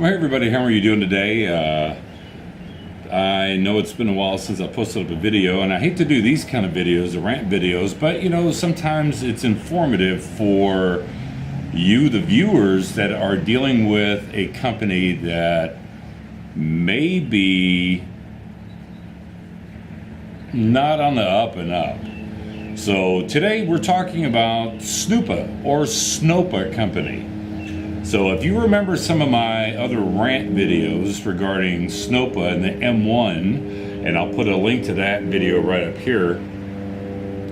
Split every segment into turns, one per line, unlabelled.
Well, hey everybody, how are you doing today? I know it's been a while since I posted up a video, and I hate to do these kind of videos, the rant videos, but you know, sometimes it's informative for you, the viewers, that are dealing with a company that may be not on the up and up. So today we're talking about Snoppa or Snoppa Company. So if you remember some of my other rant videos regarding Snoppa and the M1, and I'll put a link to that video right up here,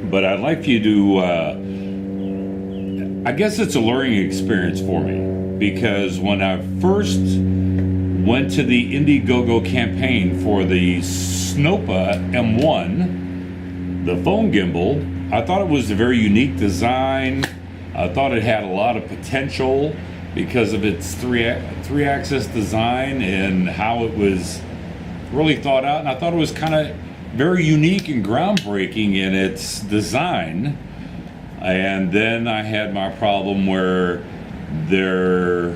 but I'd like for you to, I guess it's a learning experience for me, because when I first went to the Indiegogo campaign for the Snoppa M1, the phone gimbal, I thought it was a very unique design. I thought it had a lot of potential because of its three-axis design and how it was really thought out. And I thought it was kind of very unique and groundbreaking in its design. And then I had my problem where there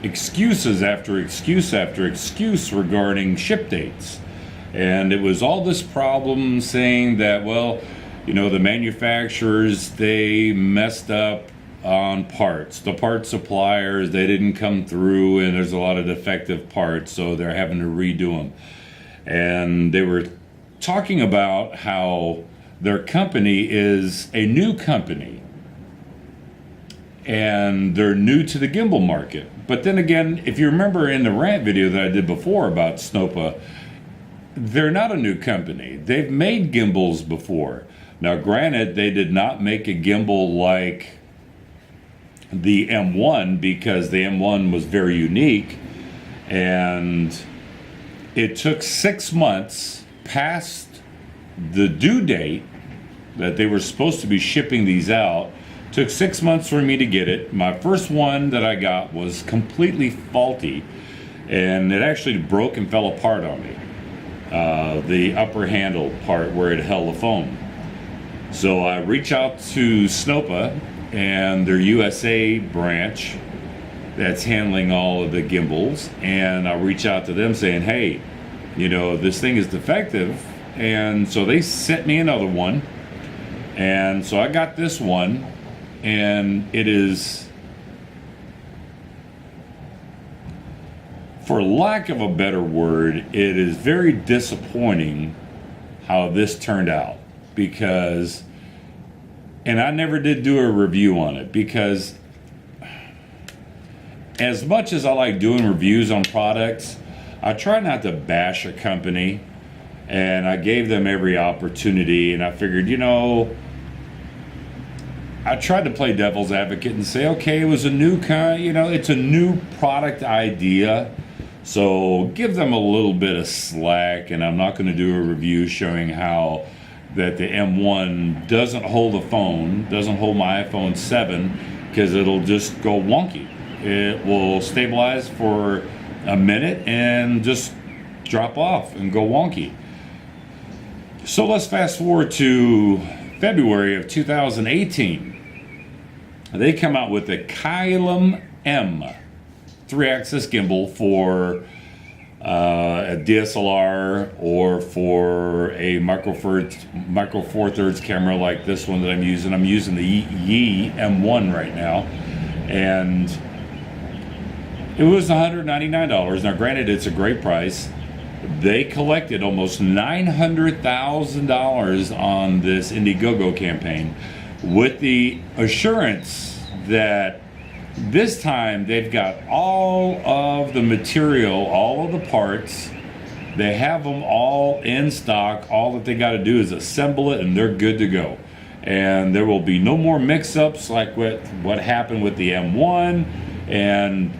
excuses after excuse after excuse regarding ship dates. And it was all this problem saying that, well, you know, the manufacturers, they messed up on parts. The part suppliers, they didn't come through, and there's a lot of defective parts, so they're having to redo them. And they were talking about how their company is a new company and they're new to the gimbal market. But then again, if you remember in the rant video that I did before about Snoppa, they're not a new company. They've made gimbals before. Now granted, they did not make a gimbal like the M1, because the M1 was very unique, and it took 6 months past the due date that they were supposed to be shipping these out. Took 6 months for me to get it. My first one that I got was completely faulty, and it actually broke and fell apart on me, the upper handle part where it held the phone. So I reached out to Snoppa and their USA branch that's handling all of the gimbals, and I reach out to them saying, hey, you know, this thing is defective. And so they sent me another one, and so I got this one, and it is, for lack of a better word, it is very disappointing how this turned out. Because, and I never did do a review on it, because as much as I like doing reviews on products, I try not to bash a company, and I gave them every opportunity, and I figured, you know, I tried to play devil's advocate and say, okay, it was a new kind, you know, it's a new product idea, so give them a little bit of slack. And I'm not going to do a review showing how that the M1 doesn't hold the phone, doesn't hold my iPhone 7, because it'll just go wonky. It will stabilize for a minute and just drop off and go wonky. So let's fast forward to February of 2018. They come out with the Caelum M three-axis gimbal for a DSLR, or for a micro four thirds camera like this one that I'm using. I'm using the Yi M1 right now, and it was $199. Now granted, it's a great price. They collected almost $900,000 on this Indiegogo campaign, with the assurance that this time they've got all of the material, all of the parts. They have them all in stock. All that they got to do is assemble it, and they're good to go. And there will be no more mix-ups like what happened with the M1. And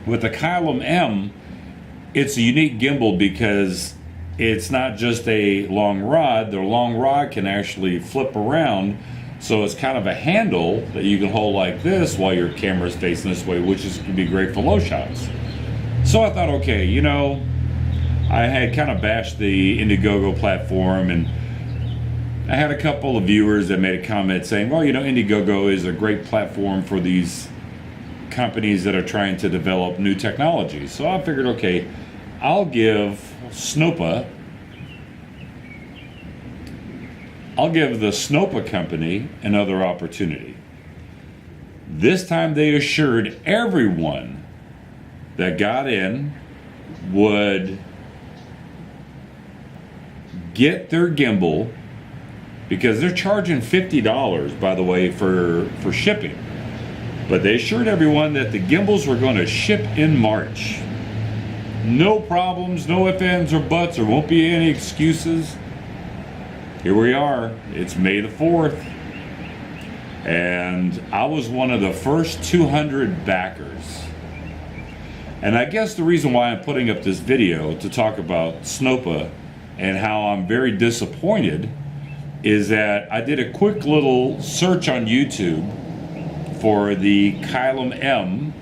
with the Caelum M, it's a unique gimbal because it's not just a long rod. The long rod can actually flip around. So it's kind of a handle that you can hold like this while your camera is facing this way, which can be great for low shots. So I thought, okay, you know, I had kind of bashed the Indiegogo platform, and I had a couple of viewers that made a comment saying, well, you know, Indiegogo is a great platform for these companies that are trying to develop new technology. So I figured, okay, I'll give the Snoppa company another opportunity. This time they assured everyone that got in would get their gimbal, because they're charging $50, by the way, for shipping. But they assured everyone that the gimbals were going to ship in March. No problems, no ifs, ands, or buts. There won't be any excuses. Here we are. It's May the 4th. And I was one of the first 200 backers. And I guess the reason why I'm putting up this video to talk about Snoppa and how I'm very disappointed is that I did a quick little search on YouTube for the Caelum M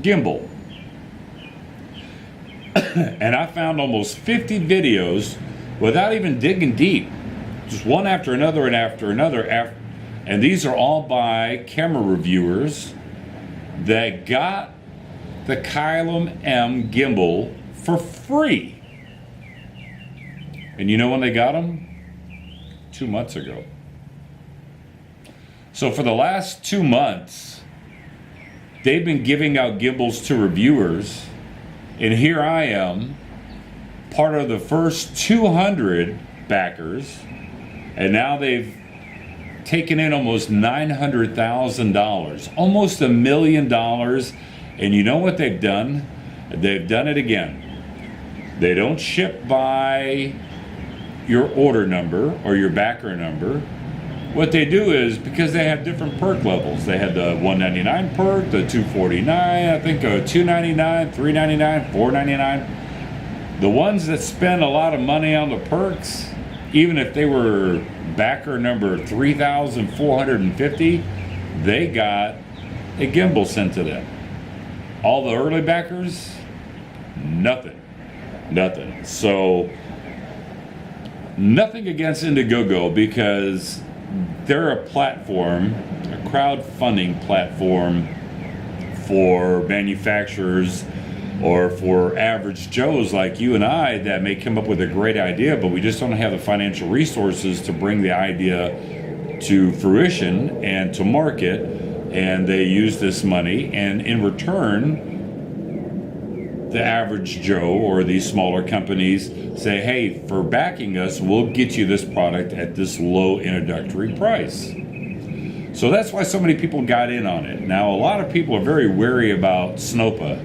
Gimbal. And I found almost 50 videos without even digging deep. Just one after another and after another. And these are all by camera reviewers that got the Caelum M Gimbal for free. And you know when they got them? 2 months ago. So for the last 2 months, they've been giving out gimbals to reviewers, and here I am, part of the first 200 backers, and now they've taken in almost $900,000, almost $1 million, and you know what they've done? They've done it again. They don't ship by your order number or your backer number. What they do is, because they have different perk levels, they had the $199 perk, the $249, I think a $299, $399, $499. The ones that spend a lot of money on the perks, even if they were backer number 3,450, they got a gimbal sent to them. All the early backers, nothing. So nothing against Indiegogo, because they're a platform, a crowdfunding platform for manufacturers or for average Joes like you and I that may come up with a great idea, but we just don't have the financial resources to bring the idea to fruition and to market. And they use this money, and in return, the average Joe or these smaller companies say, hey, for backing us, we'll get you this product at this low introductory price. So that's why so many people got in on it. Now, a lot of people are very wary about Snoppa,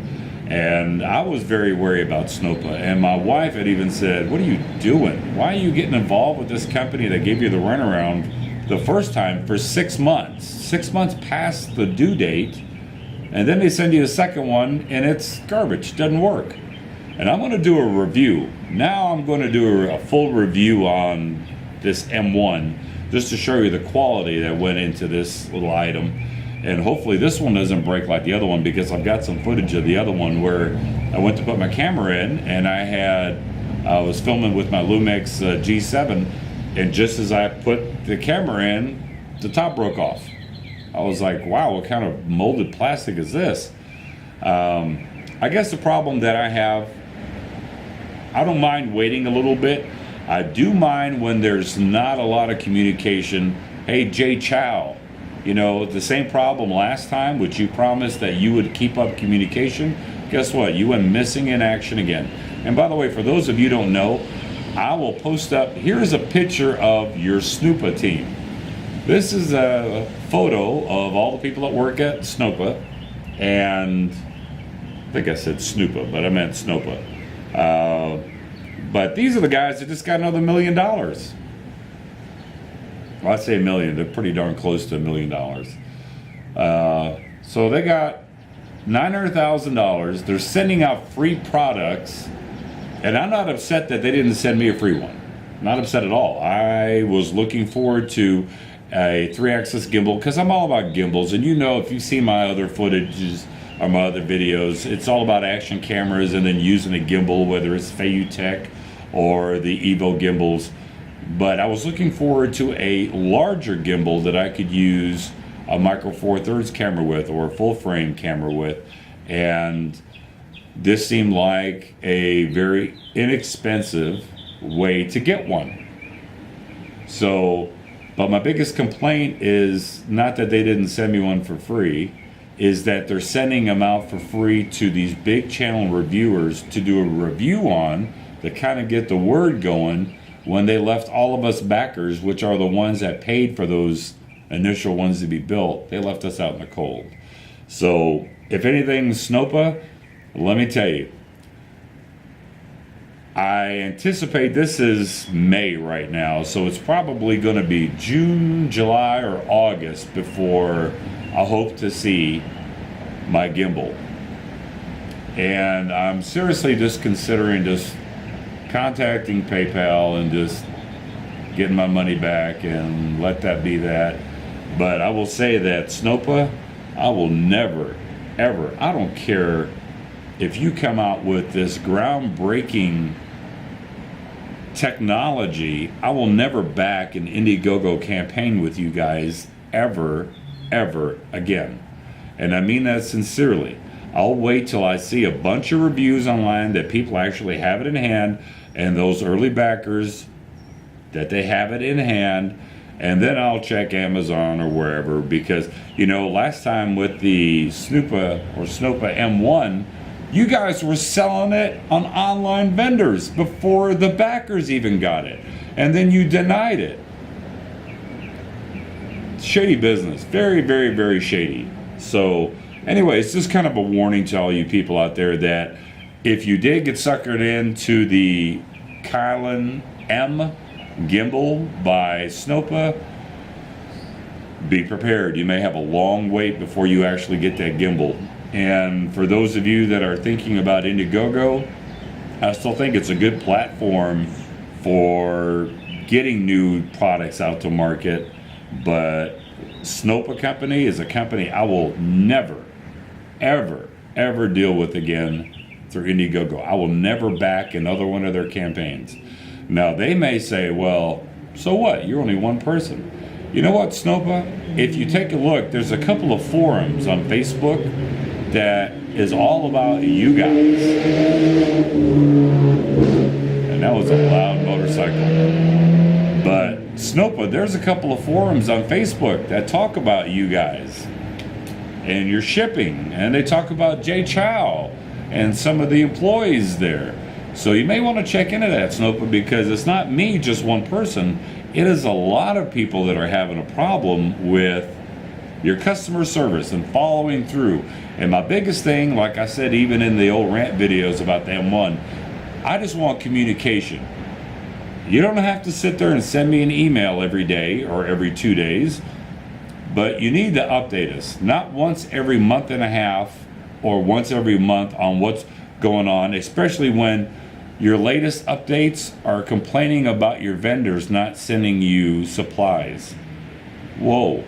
and I was very wary about Snoppa. And my wife had even said, what are you doing? Why are you getting involved with this company that gave you the runaround the first time for 6 months? 6 months past the due date, and then they send you a second one and it's garbage, doesn't work. And I'm going to do a review. Now I'm going to do a full review on this M1 just to show you the quality that went into this little item. And hopefully this one doesn't break like the other one, because I've got some footage of the other one where I went to put my camera in and I was filming with my Lumix G7, and just as I put the camera in, the top broke off. I was like, wow, what kind of molded plastic is this? I guess the problem that I have, I don't mind waiting a little bit. I do mind when there's not a lot of communication. Hey, Jay Chow, you know, the same problem last time, which you promised that you would keep up communication. Guess what? You went missing in action again. And by the way, for those of you who don't know, I will post up, here's a picture of your Snoppa team. This is a photo of all the people that work at Snoppa, and I think I said Snoppa, but I meant Snoppa. But these are the guys that just got another $1 million. Well, I say $1 million, they're pretty darn close to $1 million. So they got $900,000. They're sending out free products, and I'm not upset that they didn't send me a free one. Not upset at all. I was looking forward to a 3-axis gimbal, because I'm all about gimbals, and you know, if you've seen my other footages or my other videos, it's all about action cameras and then using a gimbal, whether it's Tech or the Evo gimbals. But I was looking forward to a larger gimbal that I could use a micro four thirds camera with or a full frame camera with, and this seemed like a very inexpensive way to get one. So, but my biggest complaint is not that they didn't send me one for free, is that they're sending them out for free to these big channel reviewers to do a review on, to kind of get the word going, when they left all of us backers, which are the ones that paid for those initial ones to be built, they left us out in the cold. So if anything, Snoppa, let me tell you, I anticipate this is May right now, so it's probably going to be June, July, or August before I hope to see my gimbal. And I'm seriously just considering just contacting PayPal and just getting my money back and let that be that. But I will say that Snoppa, I will never, ever, I don't care if you come out with this groundbreaking technology, I will never back an Indiegogo campaign with you guys ever again. And I mean that sincerely. I'll wait till I see a bunch of reviews online that people actually have it in hand, and those early backers that they have it in hand, and then I'll check Amazon or wherever, because last time with the Snoppa M1, you guys were selling it on online vendors before the backers even got it. And then you denied it. Shady business. Very, very, very shady. So anyway, it's just kind of a warning to all you people out there that if you did get suckered into the Caelum M Gimbal by Snoppa, be prepared. You may have a long wait before you actually get that gimbal. And for those of you that are thinking about Indiegogo, I still think it's a good platform for getting new products out to market. But Snoppa Company is a company I will never, ever deal with again through Indiegogo. I will never back another one of their campaigns. Now, they may say, well, so what? You're only one person. You know what, Snoppa? If you take a look, there's a couple of forums on Facebook that is all about you guys. And that was a loud motorcycle. But Snoppa, there's a couple of forums on Facebook that talk about you guys and your shipping, and they talk about Jay Chow and some of the employees there. So you may want to check into that, Snoppa, because it's not me, just one person. It is a lot of people that are having a problem with your customer service and following through. And my biggest thing, like I said, even in the old rant videos about the M1, I just want communication. You don't have to sit there and send me an email every day or every 2 days, but you need to update us, not once every month and a half or once every month on what's going on, especially when your latest updates are complaining about your vendors not sending you supplies. Whoa.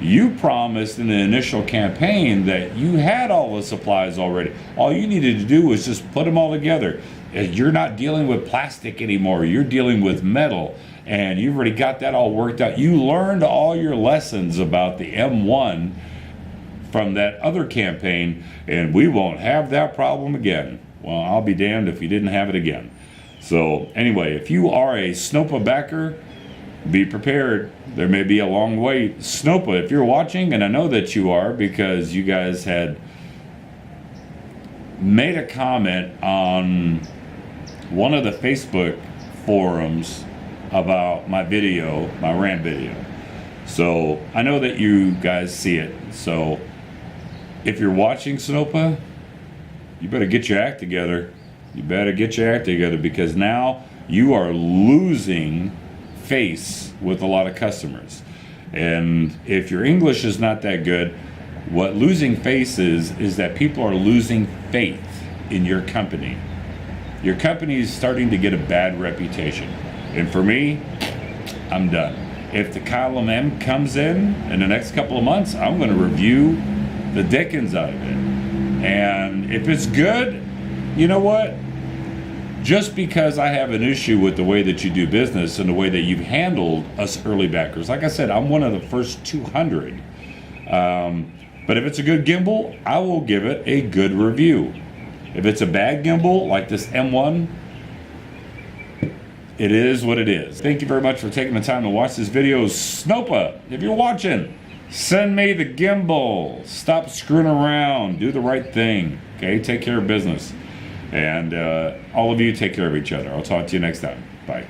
You promised in the initial campaign that you had all the supplies already. All you needed to do was just put them all together. You're not dealing with plastic anymore. You're dealing with metal, and you've already got that all worked out. You learned all your lessons about the M1 from that other campaign, and we won't have that problem again. Well, I'll be damned if you didn't have it again. So anyway, if you are a Snoppa backer, be prepared. There may be a long wait. Snoppa, if you're watching, and I know that you are because you guys had made a comment on one of the Facebook forums about my video, my rant video. So I know that you guys see it. So if you're watching, Snoppa, you better get your act together. You better get your act together, because now you are losing face with a lot of customers. And if your English is not that good, what losing face is that people are losing faith in your company. Your company is starting to get a bad reputation. And for me, I'm done. If the Caelum M comes in the next couple of months, I'm going to review the dickens out of it. And if it's good, you know what? Just because I have an issue with the way that you do business and the way that you've handled us early backers, like I said, I'm one of the first 200 But if it's a good gimbal, I will give it a good review. If it's a bad gimbal, like this M1, it is what it is. Thank you very much for taking the time to watch this video. Snoppa, if you're watching, send me the gimbal. Stop screwing around. Do the right thing. Okay, take care of business. And all of you take care of each other. I'll talk to you next time. Bye.